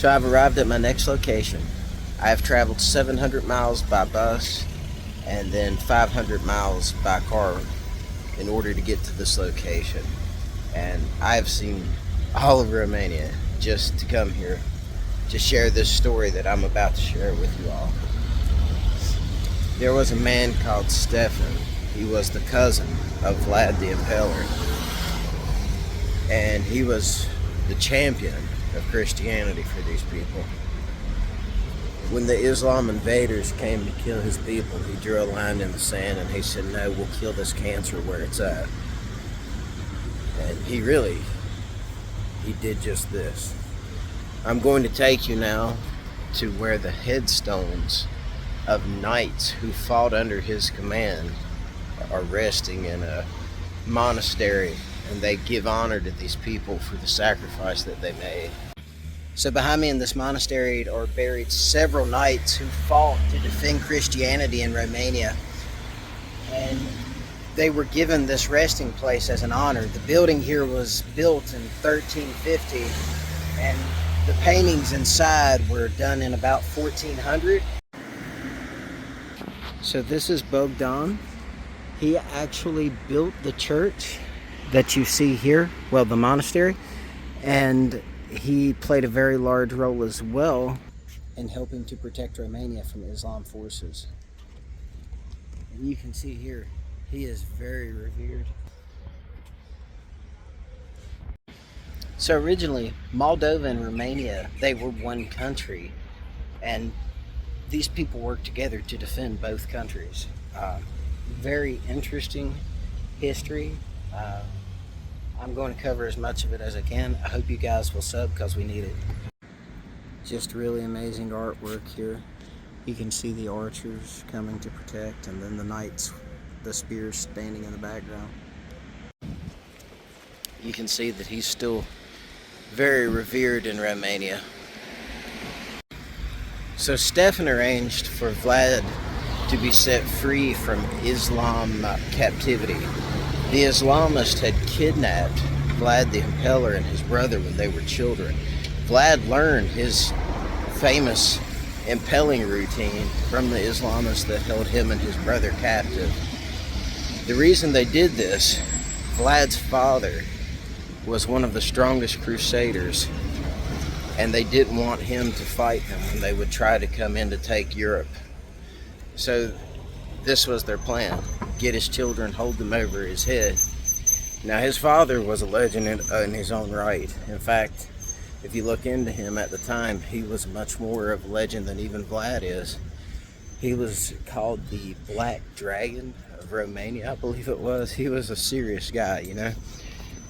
So I've arrived at my next location. I have traveled 700 miles by bus and then 500 miles by car in order to get to this location. And I have seen all of Romania just to come here to share this story that I'm about to share with you all. There was a man called Stefan. He was the cousin of Vlad the Impaler. And he was the champion of Christianity for these people. When the Islam invaders came to kill his people, he drew a line in the sand and he said, no, we'll kill this cancer where it's at. And he did just this. I'm going to take you now to where the headstones of knights who fought under his command are resting in a monastery, and they give honor to these people for the sacrifice that they made. So behind me in this monastery are buried several knights who fought to defend Christianity in Romania. And they were given this resting place as an honor. The building here was built in 1350, and the paintings inside were done in about 1400. So this is Bogdan. He actually built the church that you see here, well, the monastery, and he played a very large role as well in helping to protect Romania from Islam forces. And you can see here, he is very revered. So originally, Moldova and Romania, they were one country, and these people worked together to defend both countries. Very interesting history. I'm going to cover as much of it as I can. I hope you guys will sub because we need it. Just really amazing artwork here. You can see the archers coming to protect, and then the knights, the spears standing in the background. You can see that he's still very revered in Romania. So Stefan arranged for Vlad to be set free from Islam captivity. The Islamists had kidnapped Vlad the Impaler and his brother when they were children. Vlad learned his famous impaling routine from the Islamists that held him and his brother captive. The reason they did this, Vlad's father was one of the strongest crusaders, and they didn't want him to fight them when they would try to come in to take Europe. So this was their plan: get his children, hold them over his head. Now his father was a legend in his own right. In fact, if you look into him at the time, he was much more of a legend than even Vlad is. He was called the Black Dragon of Romania, I believe it was. He was a serious guy, you know,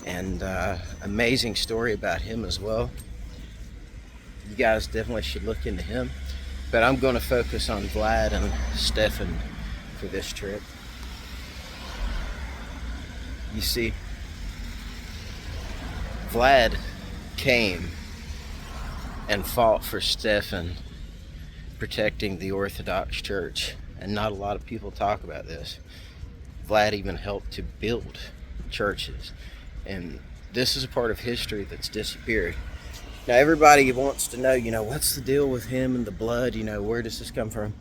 and amazing story about him as well. You guys definitely should look into him, but I'm going to focus on Vlad and Stefan for this trip. You see, Vlad came and fought for Stefan, protecting the Orthodox Church, and not a lot of people talk about this. Vlad even helped to build churches, and this is a part of history that's disappeared. Now everybody wants to know, what's the deal with him and the blood, where does this come from?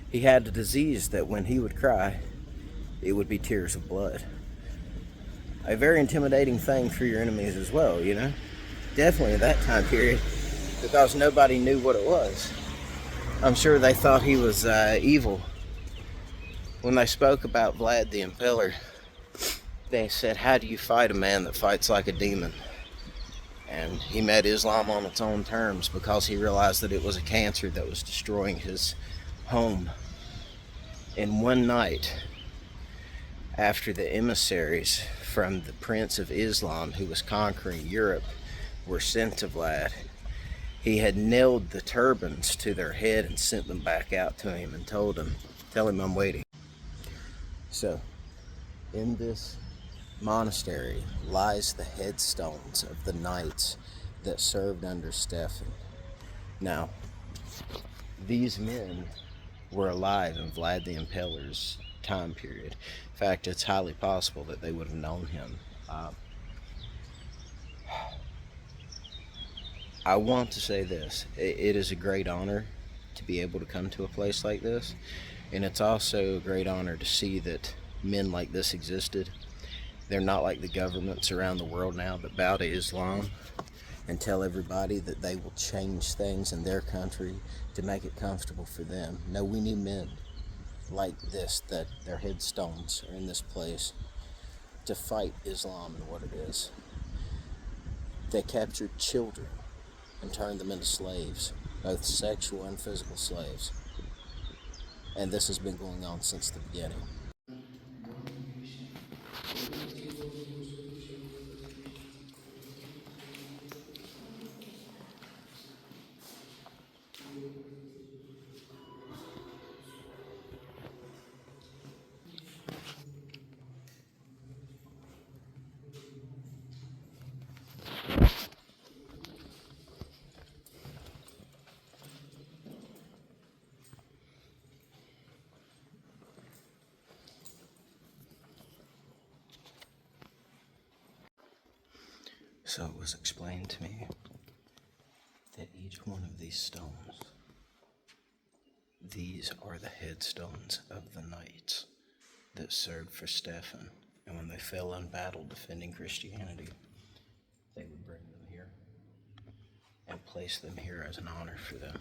He had a disease that when he would cry, it would be tears of blood. A very intimidating thing for your enemies as well, Definitely in that time period, because nobody knew what it was. I'm sure they thought he was evil. When they spoke about Vlad the Impaler, they said, how do you fight a man that fights like a demon? And he met Islam on its own terms because he realized that it was a cancer that was destroying his home. In one night, after the emissaries from the Prince of Islam, who was conquering Europe, were sent to Vlad, he had nailed the turbans to their head and sent them back out to him and tell him I'm waiting. So, in this monastery lies the headstones of the knights that served under Stefan. Now, these men were alive in Vlad the Impaler's time period. In fact, it's highly possible that they would have known him. I want to say this: it is a great honor to be able to come to a place like this, and it's also a great honor to see that men like this existed. They're not like the governments around the world now that bow to Islam and tell everybody that they will change things in their country to make it comfortable for them. No, we need men like this, that their headstones are in this place to fight Islam and what it is. They captured children and turned them into slaves, both sexual and physical slaves. And this has been going on since the beginning. So it was explained to me that each one of these stones, these are the headstones of the knights that served for Stephen. And when they fell in battle defending Christianity, they would bring them here and place them here as an honor for them,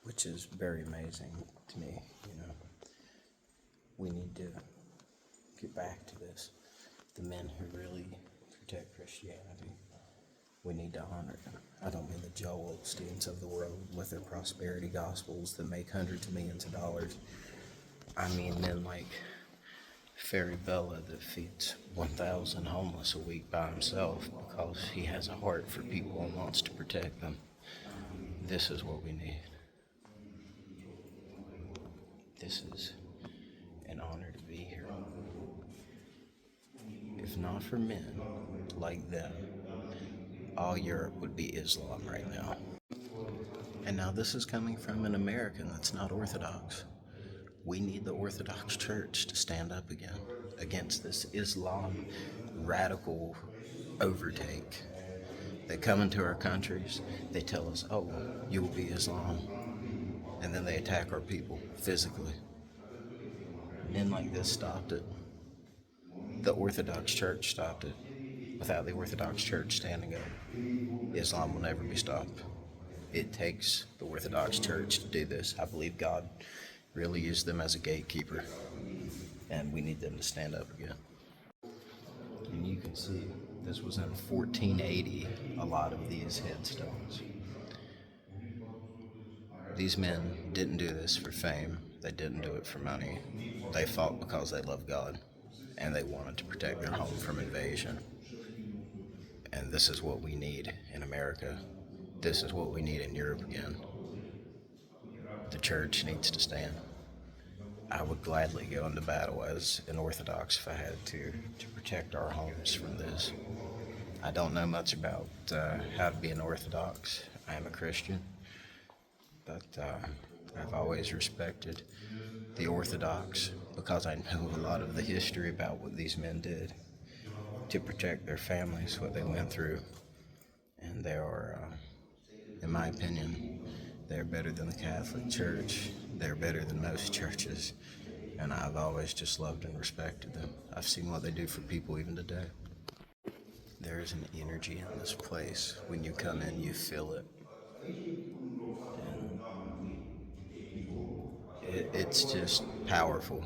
which is very amazing to me. We need to get back to this. The men who really protect Christianity, we need to honor them. I don't mean the Joel Osteens of the world with their prosperity gospels that make hundreds of millions of dollars. I mean men like Ferry Bella that feeds 1,000 homeless a week by himself because he has a heart for people and wants to protect them. This is what we need. This is an honor to be here. If not for men like them, all Europe would be Islam right now. And now this is coming from an American that's not Orthodox. We need the Orthodox Church to stand up again against this Islam radical overtake. They come into our countries, they tell us, oh, you will be Islam, and then they attack our people physically. Men like this stopped it. The Orthodox Church stopped it. Without the Orthodox Church standing up, Islam will never be stopped. It takes the Orthodox Church to do this. I believe God really used them as a gatekeeper, and we need them to stand up again. And you can see this was in 1480, a lot of these headstones. These men didn't do this for fame. They didn't do it for money. They fought because they loved God, and they wanted to protect their home from invasion. And this is what we need in America. This is what we need in Europe again. The church needs to stand. I would gladly go into battle as an Orthodox if I had to protect our homes from this. I don't know much about how to be an Orthodox. I am a Christian, but I've always respected the Orthodox because I know a lot of the history about what these men did to protect their families, what they went through. And they are, in my opinion, they're better than the Catholic Church. They're better than most churches. And I've always just loved and respected them. I've seen what they do for people even today. There is an energy in this place. When you come in, you feel it. And it's just powerful.